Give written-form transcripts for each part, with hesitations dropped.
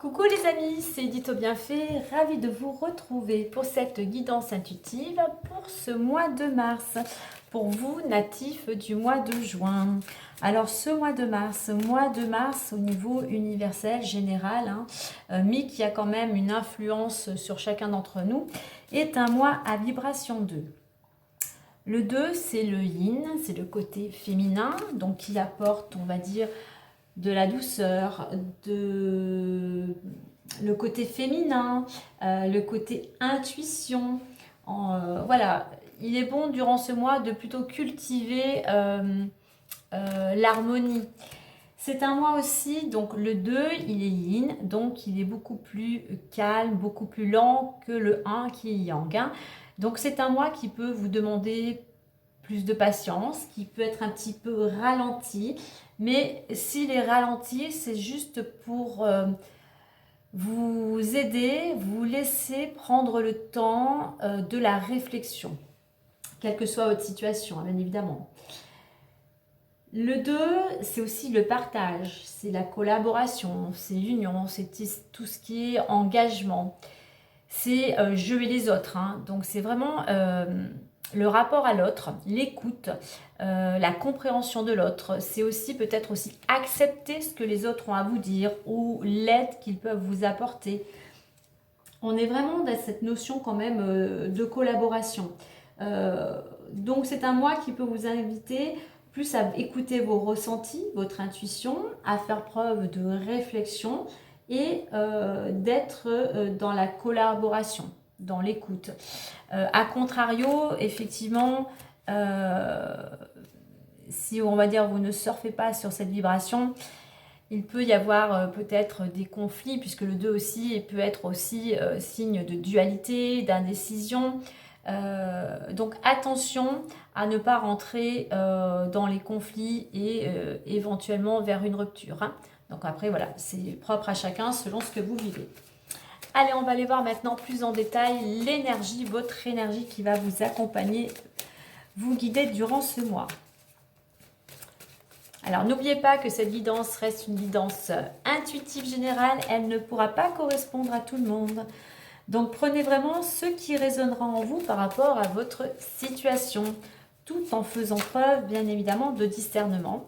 Coucou les amis, c'est Edith au Bienfait, ravie de vous retrouver pour cette guidance intuitive pour ce mois de mars, pour vous natifs du mois de juin. Alors ce mois de mars au niveau universel, général, mais qui a quand même une influence sur chacun d'entre nous, est un mois à vibration 2. Le 2, c'est le yin, c'est le côté féminin, donc qui apporte, on va dire, de la douceur, le côté féminin, le côté intuition. Voilà, il est bon durant ce mois de plutôt cultiver l'harmonie. C'est un mois aussi, donc le 2, il est yin, donc il est beaucoup plus calme, beaucoup plus lent que le 1 qui est yang. Donc c'est un mois qui peut vous demander plus de patience, qui peut être un petit peu ralenti, mais s'il est ralenti, c'est juste pour vous aider, vous laisser prendre le temps de la réflexion, quelle que soit votre situation, bien évidemment. Le 2, c'est aussi le partage, c'est la collaboration, c'est l'union, c'est tout ce qui est engagement, c'est je et les autres, donc c'est vraiment le rapport à l'autre, l'écoute, la compréhension de l'autre. C'est aussi peut-être aussi accepter ce que les autres ont à vous dire ou l'aide qu'ils peuvent vous apporter. On est vraiment dans cette notion quand même de collaboration. Donc c'est un mois qui peut vous inviter plus à écouter vos ressentis, votre intuition, à faire preuve de réflexion et d'être dans la collaboration, dans l'écoute. A contrario, effectivement, si on va dire vous ne surfez pas sur cette vibration, il peut y avoir peut-être des conflits, puisque le 2 aussi peut être aussi signe de dualité, d'indécision. Donc attention à ne pas rentrer dans les conflits et éventuellement vers une rupture. Donc après, voilà, c'est propre à chacun selon ce que vous vivez. Allez, on va aller voir maintenant plus en détail l'énergie, votre énergie qui va vous accompagner, vous guider durant ce mois. Alors, n'oubliez pas que cette guidance reste une guidance intuitive générale. Elle ne pourra pas correspondre à tout le monde. Donc, prenez vraiment ce qui résonnera en vous par rapport à votre situation, tout en faisant preuve, bien évidemment, de discernement.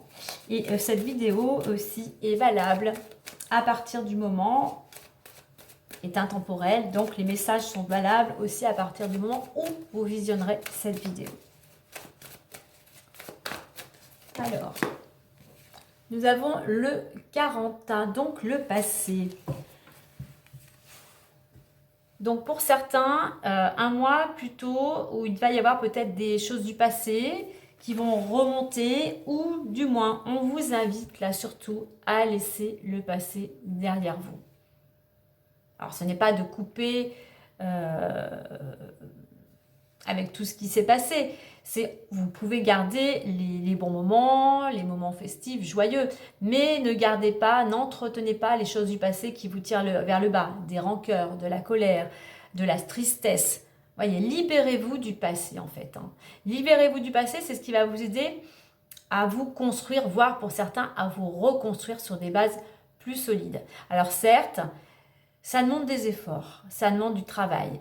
Et cette vidéo aussi est valable à partir du moment est intemporel, donc les messages sont valables aussi à partir du moment où vous visionnerez cette vidéo. Alors, nous avons le 40, donc le passé. Donc pour certains, un mois plutôt où il va y avoir peut-être des choses du passé qui vont remonter, ou du moins on vous invite là surtout à laisser le passé derrière vous. Alors ce n'est pas de couper avec tout ce qui s'est passé. Vous pouvez garder les bons moments, les moments festifs, joyeux, mais ne gardez pas, n'entretenez pas les choses du passé qui vous tirent vers le bas, des rancœurs, de la colère, de la tristesse. Voyez, libérez-vous du passé en fait. Libérez-vous du passé, c'est ce qui va vous aider à vous construire, voire pour certains à vous reconstruire sur des bases plus solides. Alors certes, ça demande des efforts, ça demande du travail.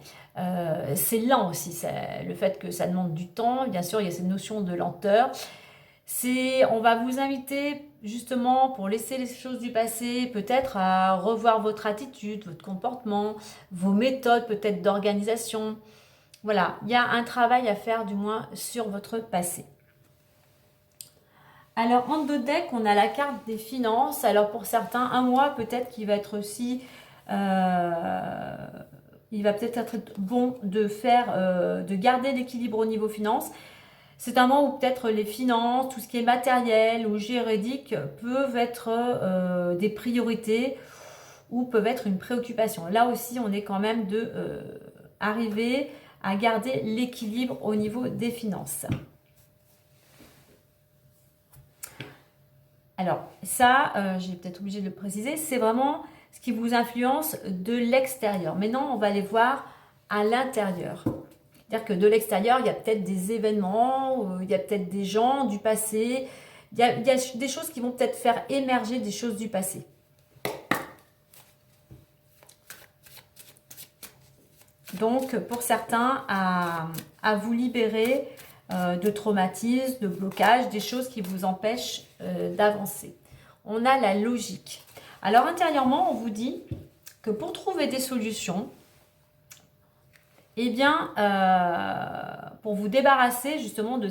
C'est lent aussi, le fait que ça demande du temps. Bien sûr, il y a cette notion de lenteur. On va vous inviter justement pour laisser les choses du passé, peut-être à revoir votre attitude, votre comportement, vos méthodes peut-être d'organisation. Voilà, il y a un travail à faire du moins sur votre passé. Alors, en deux decks, on a la carte des finances. Alors, pour certains, un mois peut-être qui va être aussi... il va peut-être être bon de garder l'équilibre au niveau finance. C'est un moment où peut-être les finances, tout ce qui est matériel ou juridique peuvent être des priorités ou peuvent être une préoccupation. Là aussi, on est quand même arriver à garder l'équilibre au niveau des finances. Alors ça, j'ai peut-être obligé de le préciser, c'est vraiment ce qui vous influence de l'extérieur. Maintenant, on va aller voir à l'intérieur. C'est-à-dire que de l'extérieur, il y a peut-être des événements, il y a peut-être des gens du passé, il y a des choses qui vont peut-être faire émerger des choses du passé. donc pour certains à vous libérer de traumatismes, de blocages, des choses qui vous empêchent d'avancer. On a la logique. Alors intérieurement, on vous dit que pour trouver des solutions, eh bien, pour vous débarrasser justement de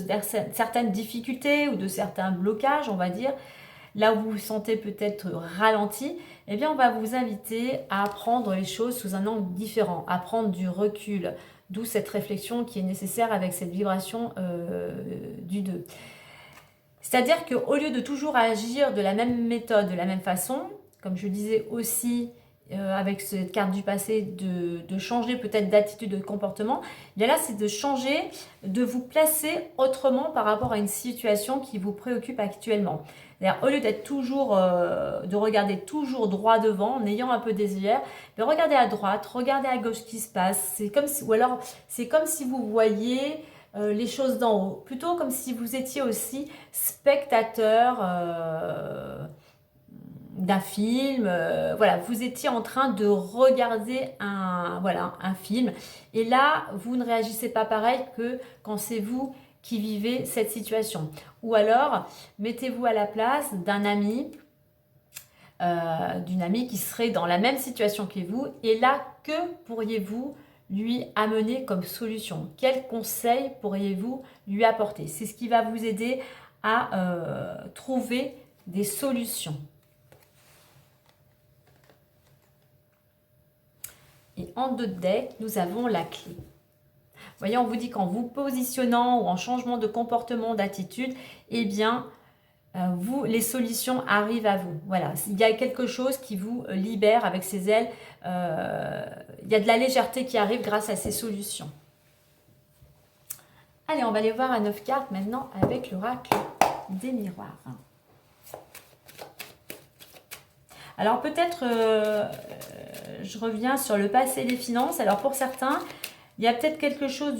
certaines difficultés ou de certains blocages, on va dire, là où vous vous sentez peut-être ralenti, eh bien, on va vous inviter à prendre les choses sous un angle différent, à prendre du recul, d'où cette réflexion qui est nécessaire avec cette vibration du 2. C'est-à-dire qu'au lieu de toujours agir de la même méthode, de la même façon, comme je disais aussi avec cette carte du passé, de changer peut-être d'attitude, de comportement, bien là c'est de changer, de vous placer autrement par rapport à une situation qui vous préoccupe actuellement. Au lieu d'être toujours, de regarder toujours droit devant, en ayant un peu des yeux, regardez à droite, regardez à gauche ce qui se passe. C'est comme si, ou alors c'est comme si vous voyez les choses d'en haut, plutôt comme si vous étiez aussi spectateur d'un film, voilà, vous étiez en train de regarder un film, et là, vous ne réagissez pas pareil que quand c'est vous qui vivez cette situation. Ou alors, mettez-vous à la place d'un ami, d'une amie qui serait dans la même situation que vous, et là, que pourriez-vous lui amener comme solution? Quel conseil pourriez-vous lui apporter? C'est ce qui va vous aider à trouver des solutions. Et en dos de deck, nous avons la clé. Vous voyez, on vous dit qu'en vous positionnant ou en changement de comportement, d'attitude, eh bien, les solutions arrivent à vous. Voilà, il y a quelque chose qui vous libère avec ses ailes. Il y a de la légèreté qui arrive grâce à ces solutions. Allez, on va aller voir à 9 cartes maintenant avec l'oracle des miroirs. Alors peut-être, je reviens sur le passé et les finances. Alors pour certains, il y a peut-être quelque chose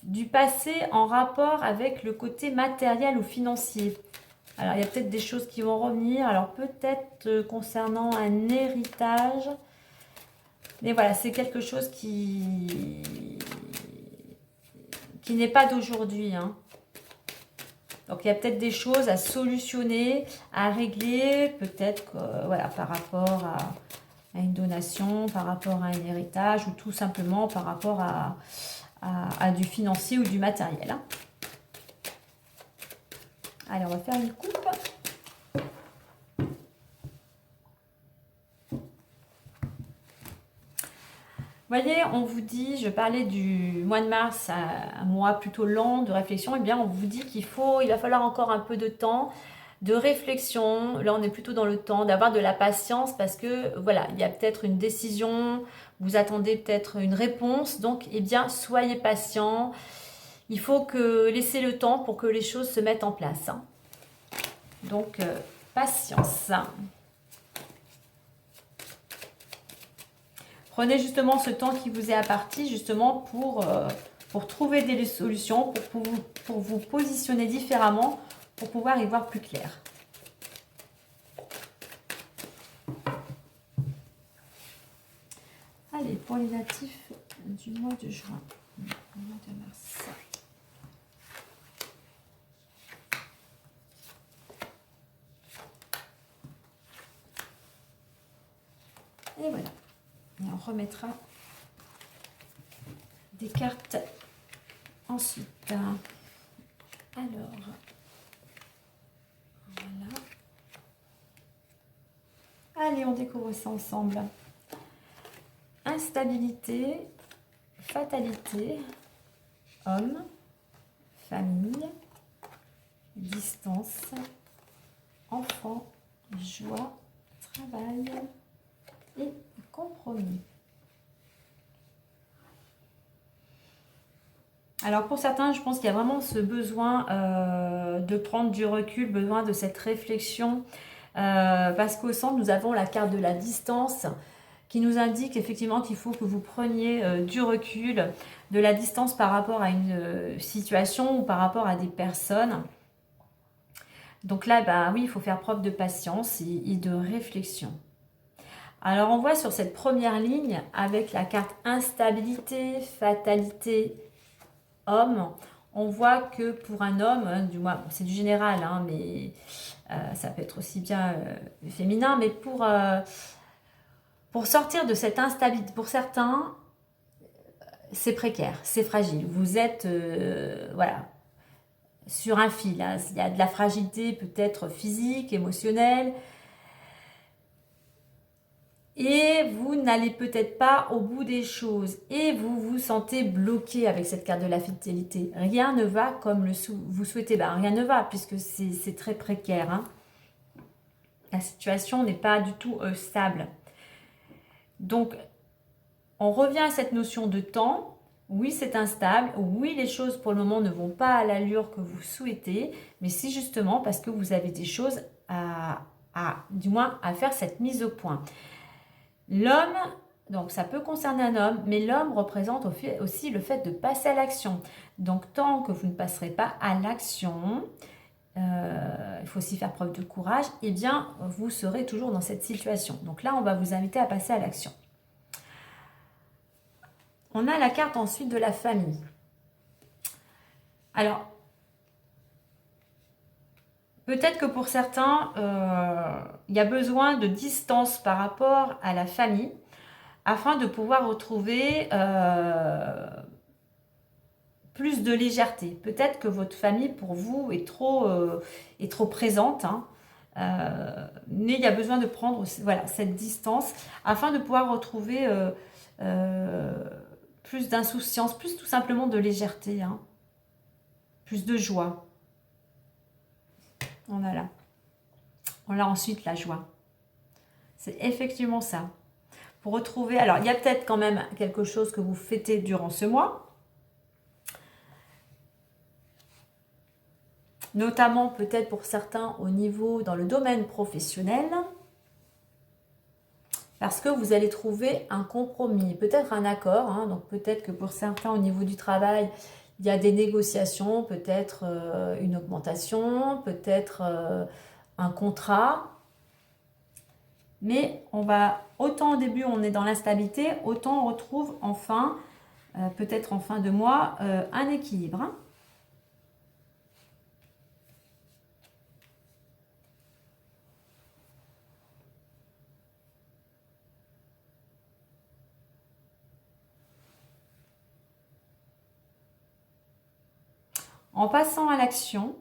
du passé en rapport avec le côté matériel ou financier. Alors il y a peut-être des choses qui vont revenir. Alors peut-être concernant un héritage. Mais voilà, c'est quelque chose qui n'est pas d'aujourd'hui, hein. Donc, il y a peut-être des choses à solutionner, à régler, peut-être voilà, par rapport à une donation, par rapport à un héritage, ou tout simplement par rapport à du financier ou du matériel, hein. Allez, on va faire une coupe. Vous voyez, on vous dit, je parlais du mois de mars, un mois plutôt lent de réflexion, et bien on vous dit il va falloir encore un peu de temps, de réflexion. Là, on est plutôt dans le temps d'avoir de la patience parce que, voilà, il y a peut-être une décision, vous attendez peut-être une réponse, donc, eh bien, soyez patient. Il faut laisser le temps pour que les choses se mettent en place, hein. Donc, patience. Prenez justement ce temps qui vous est imparti justement pour trouver des solutions, pour vous positionner différemment, pour pouvoir y voir plus clair. Allez, pour les natifs du mois de juin, mois de mars. Et voilà. Et on remettra des cartes ensuite. Alors, voilà. Allez, on découvre ça ensemble. Instabilité, fatalité, homme, famille, distance, enfant, joie, travail et compromis. Alors pour certains, je pense qu'il y a vraiment ce besoin de prendre du recul, besoin de cette réflexion, parce qu'au centre, nous avons la carte de la distance qui nous indique effectivement qu'il faut que vous preniez du recul, de la distance par rapport à une situation ou par rapport à des personnes. Donc là, bah oui, il faut faire preuve de patience et de réflexion. Alors, on voit sur cette première ligne, avec la carte instabilité, fatalité, homme, on voit que pour un homme, hein, du moins, c'est du général, hein, mais ça peut être aussi bien féminin, mais pour sortir de cette instabilité, pour certains, c'est précaire, c'est fragile. Vous êtes, voilà, sur un fil, hein. Il y a de la fragilité peut-être physique, émotionnelle, et vous n'allez peut-être pas au bout des choses et vous vous sentez bloqué avec cette carte de la fidélité. Rien ne va comme vous souhaitez. Ben, rien ne va puisque c'est très précaire, hein. La situation n'est pas du tout stable. Donc, on revient à cette notion de temps. Oui, c'est instable. Oui, les choses pour le moment ne vont pas à l'allure que vous souhaitez. Mais c'est justement parce que vous avez des choses du moins à faire cette mise au point. L'homme, donc ça peut concerner un homme, mais l'homme représente aussi le fait de passer à l'action. Donc tant que vous ne passerez pas à l'action, il faut aussi faire preuve de courage, eh bien vous serez toujours dans cette situation. Donc là, on va vous inviter à passer à l'action. On a la carte ensuite de la famille. Alors, peut-être que pour certains, il y a besoin de distance par rapport à la famille, afin de pouvoir retrouver plus de légèreté. Peut-être que votre famille, pour vous, est trop présente, hein, mais il y a besoin de prendre voilà, cette distance afin de pouvoir retrouver plus d'insouciance, plus tout simplement de légèreté, hein, plus de joie. On a là. On a ensuite la joie. C'est effectivement ça. Pour retrouver, alors il y a peut-être quand même quelque chose que vous fêtez durant ce mois, notamment peut-être pour certains au niveau dans le domaine professionnel, parce que vous allez trouver un compromis, peut-être un accord, hein, donc peut-être que pour certains au niveau du travail, il y a des négociations, peut-être une augmentation, peut-être un contrat. Mais on va, autant au début on est dans l'instabilité, autant on retrouve enfin, peut-être en fin de mois, un équilibre, hein. En passant à l'action,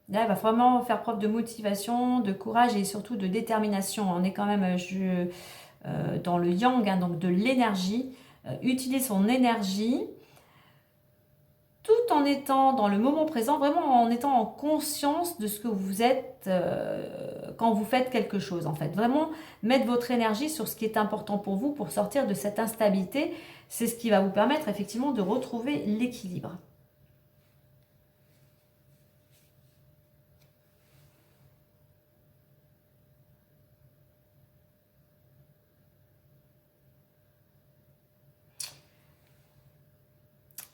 là, il va vraiment faire preuve de motivation, de courage et surtout de détermination. On est quand même dans le yang, hein, donc de l'énergie. Utiliser son énergie tout en étant dans le moment présent, vraiment en étant en conscience de ce que vous êtes quand vous faites quelque chose. En fait, vraiment mettre votre énergie sur ce qui est important pour vous pour sortir de cette instabilité. C'est ce qui va vous permettre effectivement de retrouver l'équilibre.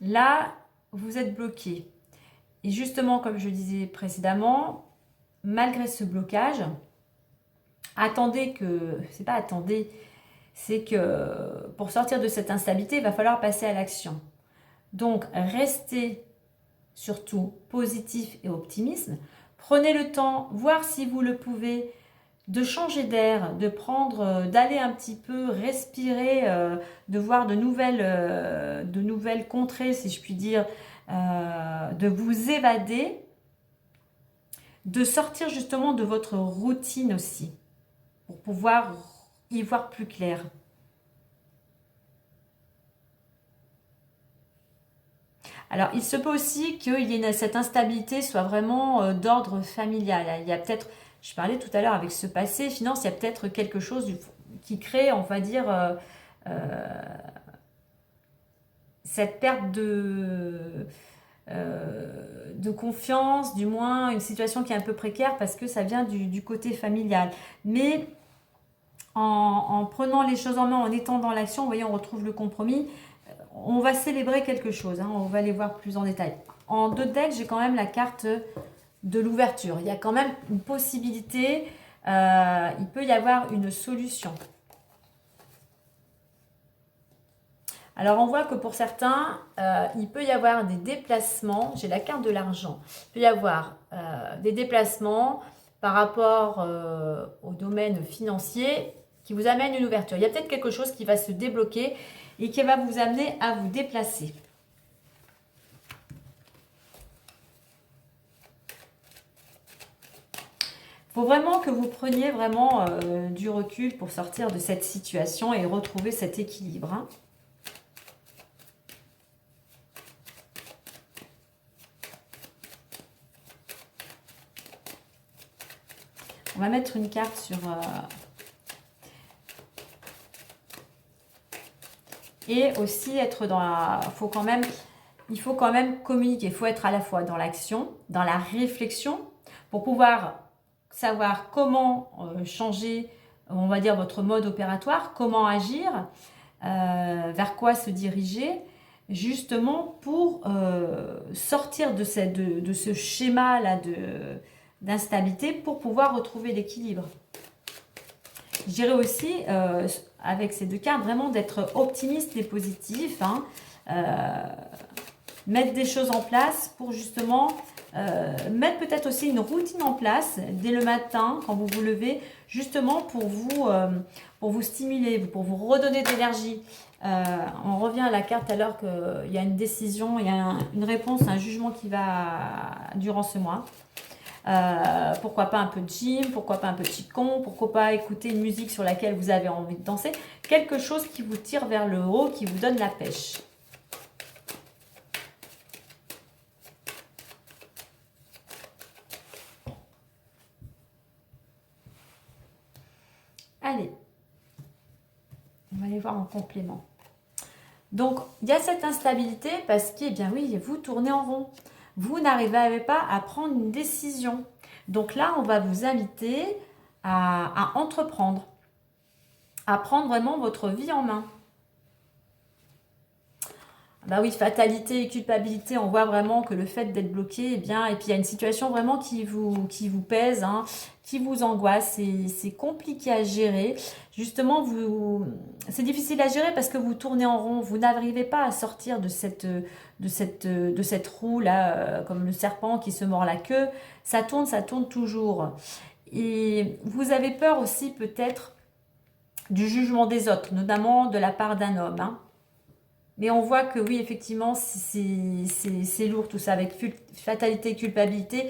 Là, vous êtes bloqué. Et justement, comme je disais précédemment, malgré ce blocage, attendez que... C'est pas attendez, c'est que pour sortir de cette instabilité, il va falloir passer à l'action. Donc, restez surtout positif et optimiste. Prenez le temps, voir si vous le pouvez, de changer d'air, de prendre, d'aller un petit peu respirer, de voir de nouvelles contrées, si je puis dire, de vous évader, de sortir justement de votre routine aussi, pour pouvoir y voir plus clair. Alors, il se peut aussi cette instabilité soit vraiment d'ordre familial. Il y a peut-être, je parlais tout à l'heure avec ce passé finance, il y a peut-être quelque chose qui crée, on va dire, cette perte de confiance, du moins une situation qui est un peu précaire parce que ça vient du côté familial. Mais en prenant les choses en main, en étant dans l'action, vous voyez, on retrouve le compromis. On va célébrer quelque chose, hein, on va aller voir plus en détail. En deux decks, j'ai quand même la carte de l'ouverture. Il y a quand même une possibilité il peut y avoir une solution. Alors, on voit que pour certains, il peut y avoir des déplacements. J'ai la carte de l'argent. Il peut y avoir des déplacements par rapport au domaine financier qui vous amène une ouverture. Il y a peut-être quelque chose qui va se débloquer et qui va vous amener à vous déplacer. Il faut vraiment que vous preniez vraiment du recul pour sortir de cette situation et retrouver cet équilibre. Hein. On va mettre une carte sur... Et aussi être dans la... Il faut quand même communiquer. Il faut être à la fois dans l'action, dans la réflexion, pour pouvoir savoir comment changer, on va dire, votre mode opératoire, comment agir, vers quoi se diriger, justement pour sortir de ce schéma-là d'instabilité pour pouvoir retrouver l'équilibre. Je dirais aussi, avec ces deux cartes, vraiment d'être optimiste et positif, hein, mettre des choses en place pour justement mettre peut-être aussi une routine en place dès le matin quand vous vous levez, justement pour vous stimuler, pour vous redonner de l'énergie. On revient à la carte alors qu'il y a une décision, il y a une réponse, un jugement qui va durant ce mois. Pourquoi pas un peu de gym, pourquoi pas un peu de qigong, pourquoi pas écouter une musique sur laquelle vous avez envie de danser, quelque chose qui vous tire vers le haut, qui vous donne la pêche. Allez, on va aller voir en complément. Donc, il y a cette instabilité parce que, eh bien oui, vous tournez en rond. Vous n'arrivez pas à prendre une décision. Donc là, on va vous inviter à entreprendre, à prendre vraiment votre vie en main. Bah oui, fatalité et culpabilité, on voit vraiment que le fait d'être bloqué, eh bien, et puis il y a une situation vraiment qui vous pèse, hein, qui vous angoisse, c'est compliqué à gérer. Justement, c'est difficile à gérer parce que vous tournez en rond, vous n'arrivez pas à sortir de cette roue là, comme le serpent qui se mord la queue. Ça tourne toujours. Et vous avez peur aussi peut-être du jugement des autres, notamment de la part d'un homme, hein. Mais on voit que oui, effectivement, c'est lourd tout ça, avec fatalité, culpabilité.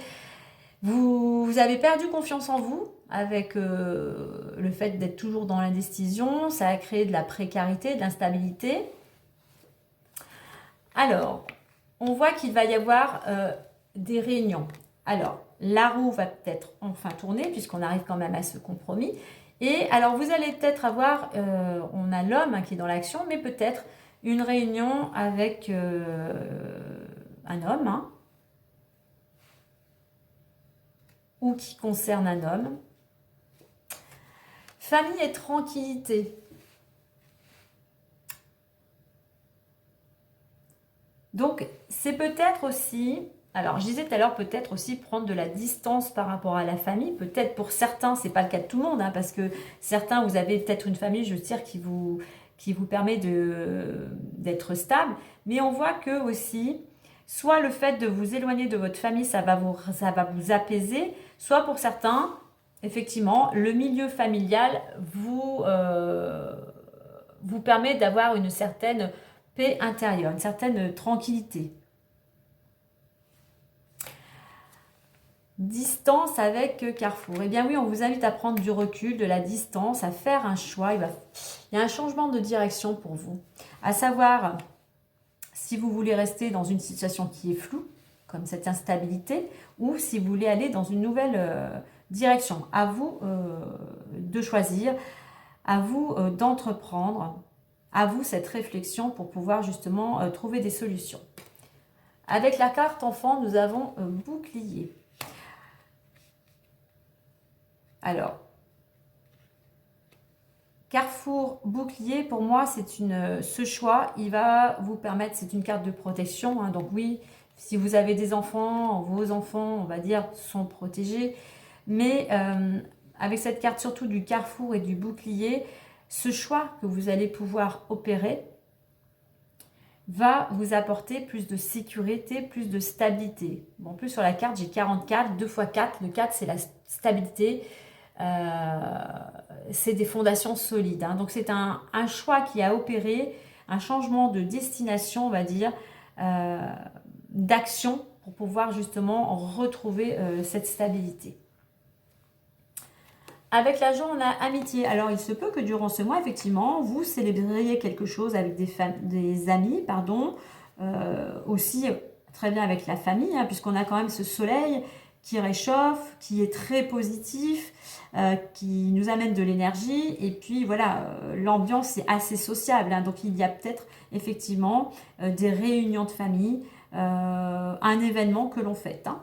Vous avez perdu confiance en vous avec le fait d'être toujours dans l'indécision. Ça a créé de la précarité, de l'instabilité. Alors, on voit qu'il va y avoir des réunions. Alors, la roue va peut-être enfin tourner, puisqu'on arrive quand même à ce compromis. Et alors, vous allez peut-être avoir, on a l'homme qui est dans l'action, mais peut-être une réunion avec un homme, hein, ou qui concerne un homme. Famille et tranquillité. Donc, c'est peut-être aussi, alors je disais tout à l'heure, peut-être aussi prendre de la distance par rapport à la famille. Peut-être pour certains, c'est pas le cas de tout le monde, hein, parce que certains, vous avez peut-être une famille, je veux dire, qui vous permet d'être stable. Mais on voit que aussi, soit le fait de vous éloigner de votre famille, ça va vous apaiser, soit pour certains, effectivement, le milieu familial vous permet d'avoir une certaine paix intérieure, une certaine tranquillité. Distance avec Carrefour. Eh bien oui, on vous invite à prendre du recul, de la distance, à faire un choix. Il y a un changement de direction pour vous. À savoir, si vous voulez rester dans une situation qui est floue, comme cette instabilité, ou si vous voulez aller dans une nouvelle direction. À vous de choisir, à vous d'entreprendre, à vous cette réflexion pour pouvoir justement trouver des solutions. Avec la carte enfant, nous avons bouclier. Alors, Carrefour, bouclier, pour moi, ce choix, il va vous permettre, c'est une carte de protection, hein, donc oui, si vous avez des enfants, vos enfants, on va dire, sont protégés, mais avec cette carte surtout du carrefour et du bouclier, ce choix que vous allez pouvoir opérer va vous apporter plus de sécurité, plus de stabilité. Bon, en plus, sur la carte, j'ai 44, 2 fois 4. Le 4, c'est la stabilité. C'est des fondations solides. Hein. Donc, c'est un choix qui a opéré, un changement de destination, on va dire, d'action pour pouvoir justement retrouver cette stabilité. Avec l'argent, on a amitié. Alors, il se peut que durant ce mois, effectivement, vous célébriez quelque chose avec des amis, pardon, aussi très bien avec la famille, hein, puisqu'on a quand même ce soleil qui réchauffe, qui est très positif, qui nous amène de l'énergie. Et puis, voilà, l'ambiance est assez sociable. Hein, donc, il y a peut-être effectivement des réunions de famille, un événement que l'on fête. Hein.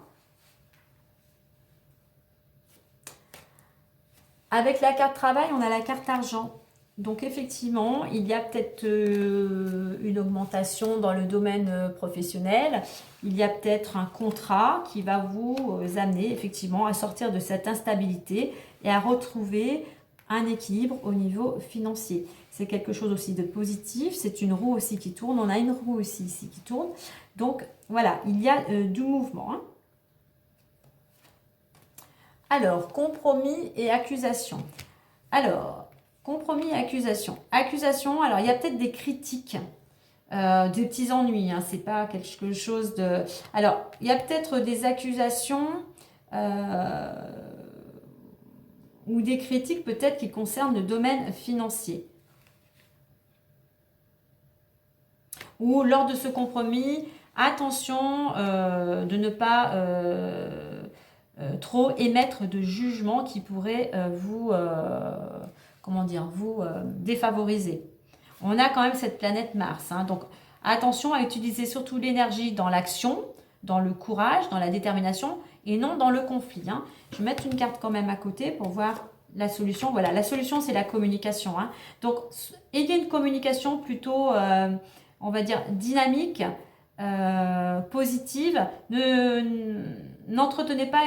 Avec la carte travail, on a la carte argent. Donc effectivement, il y a peut-être une augmentation dans le domaine professionnel. Il y a peut-être un contrat qui va vous amener effectivement à sortir de cette instabilité et à retrouver un équilibre au niveau financier. C'est quelque chose aussi de positif. C'est une roue aussi qui tourne. On a une roue aussi ici qui tourne. Donc voilà, il y a du mouvement. Hein. Alors, compromis et accusation. Alors, compromis et accusation. Accusation, alors il y a peut-être des critiques, des petits ennuis, hein, c'est pas quelque chose de... Alors, il y a peut-être des accusations ou des critiques peut-être qui concernent le domaine financier. Ou lors de ce compromis, attention de ne pas... trop émettre de jugements qui pourraient vous défavoriser. On a quand même cette planète Mars. Hein, donc attention à utiliser surtout l'énergie dans l'action, dans le courage, dans la détermination et non dans le conflit. Hein. Je vais mettre une carte quand même à côté pour voir la solution. Voilà, la solution c'est la communication. Hein. Donc ayez une communication plutôt, on va dire, dynamique, positive. N'entretenez pas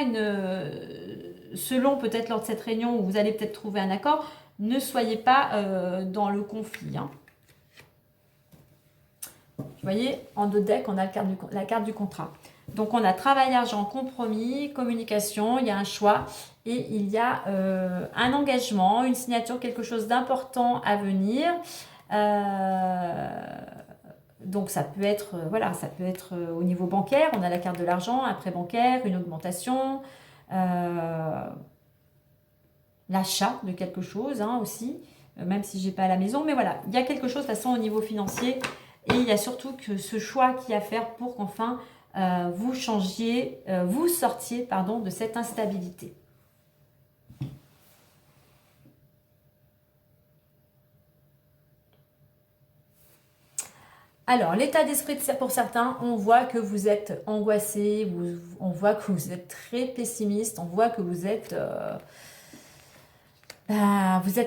selon peut-être lors de cette réunion où vous allez peut-être trouver un accord, ne soyez pas dans le conflit. Hein. Vous voyez, en dos de deck, on a la carte du contrat. Donc, on a travail, argent, compromis, communication, il y a un choix et il y a un engagement, une signature, quelque chose d'important à venir. Donc ça peut être, voilà, ça peut être au niveau bancaire, on a la carte de l'argent, un prêt bancaire, une augmentation, l'achat de quelque chose hein, aussi, même si j'ai pas à la maison, mais voilà, il y a quelque chose de toute façon au niveau financier et il y a surtout que ce choix qu'il y a à faire pour qu'enfin vous sortiez de cette instabilité. Alors, l'état d'esprit pour certains, on voit que vous êtes angoissé, on voit que vous êtes très pessimiste, on voit que vous êtes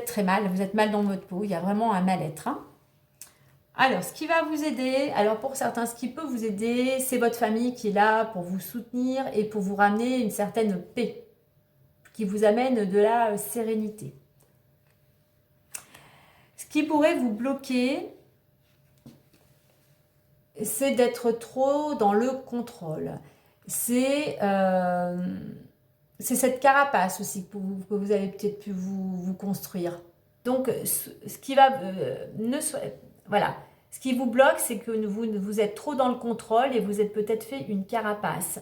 très mal, vous êtes mal dans votre peau, il y a vraiment un mal-être. Hein. Alors, ce qui va vous aider, alors pour certains, ce qui peut vous aider, c'est votre famille qui est là pour vous soutenir et pour vous ramener une certaine paix, qui vous amène de la sérénité. Ce qui pourrait vous bloquer, c'est d'être trop dans le contrôle. C'est cette carapace aussi que vous avez peut-être pu vous construire. Donc, ce qui va... voilà. Ce qui vous bloque, c'est que vous êtes trop dans le contrôle et vous êtes peut-être fait une carapace.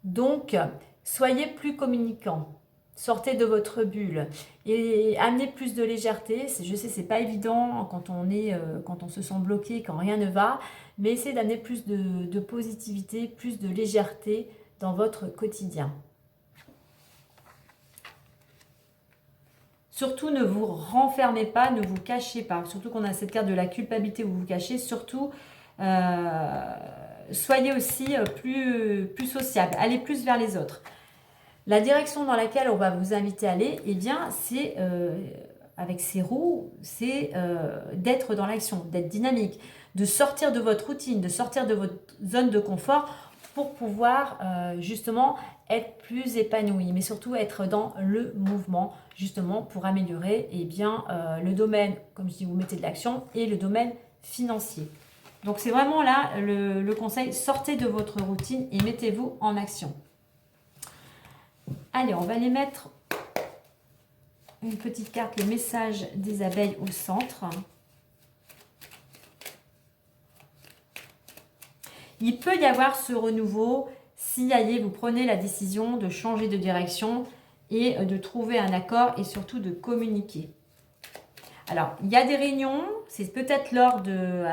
Donc, soyez plus communicant. Sortez de votre bulle et amenez plus de légèreté. Je sais, c'est pas évident quand on se sent bloqué, quand rien ne va, mais essayez d'amener plus de positivité, plus de légèreté dans votre quotidien. Surtout, ne vous renfermez pas, ne vous cachez pas. Surtout qu'on a cette carte de la culpabilité où vous vous cachez. Surtout, soyez aussi plus sociable. Allez plus vers les autres. La direction dans laquelle on va vous inviter à aller, eh bien, c'est, avec ces roues, c'est d'être dans l'action, d'être dynamique, de sortir de votre routine, de sortir de votre zone de confort pour pouvoir justement être plus épanoui, mais surtout être dans le mouvement, justement pour améliorer le domaine, comme je dis, vous mettez de l'action, et le domaine financier. Donc c'est vraiment là le conseil, sortez de votre routine et mettez-vous en action. Allez, on va aller mettre une petite carte, le message des abeilles au centre. Il peut y avoir ce renouveau si, vous prenez la décision de changer de direction et de trouver un accord et surtout de communiquer. Alors, il y a des réunions, c'est peut-être lors de...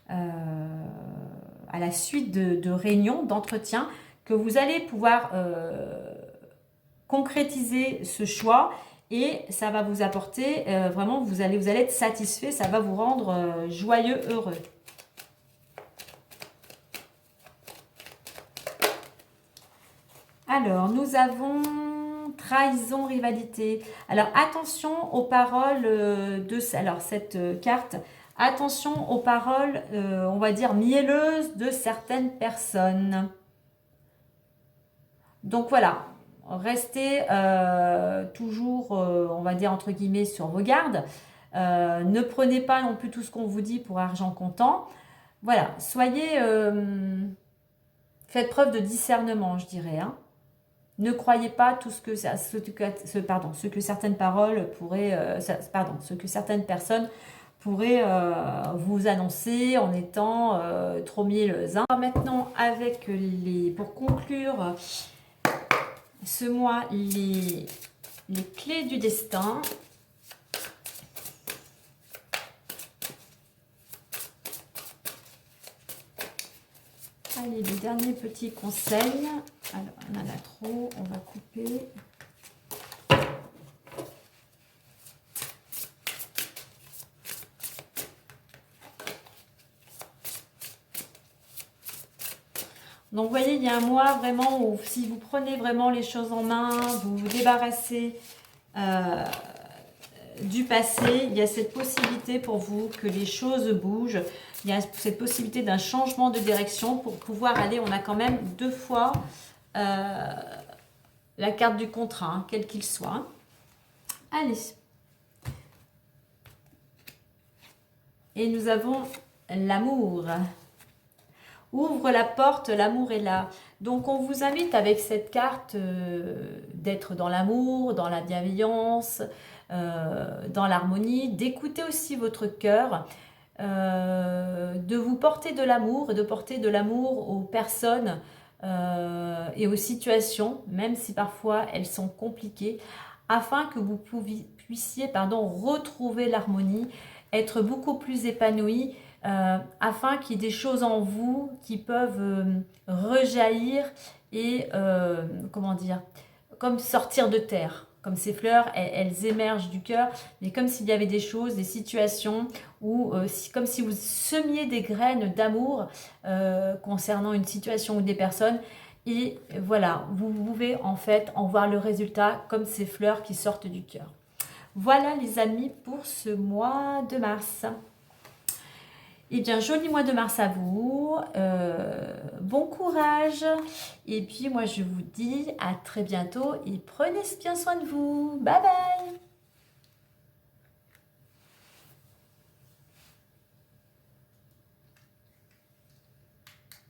à la suite de réunions, d'entretiens, que vous allez pouvoir concrétiser ce choix et ça va vous apporter, vraiment, vous allez être satisfait, ça va vous rendre joyeux, heureux. Alors, nous avons trahison, rivalité. Alors, attention aux paroles cette carte. Attention aux paroles, on va dire, mielleuses de certaines personnes. Donc, voilà. Restez toujours, on va dire, entre guillemets, sur vos gardes. Ne prenez pas non plus tout ce qu'on vous dit pour argent comptant. Voilà. Faites preuve de discernement, je dirais, hein. Ne croyez pas tout ce que certaines paroles pourraient, ce que certaines personnes pourraient vous annoncer en étant trop mielleuses. Hein. Maintenant, pour conclure ce mois, les clés du destin. Allez, le dernier petit conseil. Alors, on en a trop, on va couper. Donc, vous voyez, il y a un mois vraiment où si vous prenez vraiment les choses en main, vous vous débarrassez du passé, il y a cette possibilité pour vous que les choses bougent. Il y a cette possibilité d'un changement de direction pour pouvoir aller. On a quand même 2 fois la carte du contrat, hein, quel qu'il soit. Allez. Et nous avons l'amour. Ouvre la porte, l'amour est là. Donc on vous invite avec cette carte d'être dans l'amour, dans la bienveillance, dans l'harmonie, d'écouter aussi votre cœur, de vous porter de l'amour, de porter de l'amour aux personnes et aux situations, même si parfois elles sont compliquées, afin que vous puissiez retrouver l'harmonie, être beaucoup plus épanoui, afin qu'il y ait des choses en vous qui peuvent rejaillir et, comme sortir de terre. Comme ces fleurs, elles émergent du cœur, mais comme s'il y avait des choses, des situations, où, comme si vous semiez des graines d'amour concernant une situation ou des personnes, et voilà, vous pouvez en fait en voir le résultat comme ces fleurs qui sortent du cœur. Voilà les amis pour ce mois de mars. Eh bien, joli mois de mars à vous, bon courage, et puis moi je vous dis à très bientôt et prenez bien soin de vous, bye bye.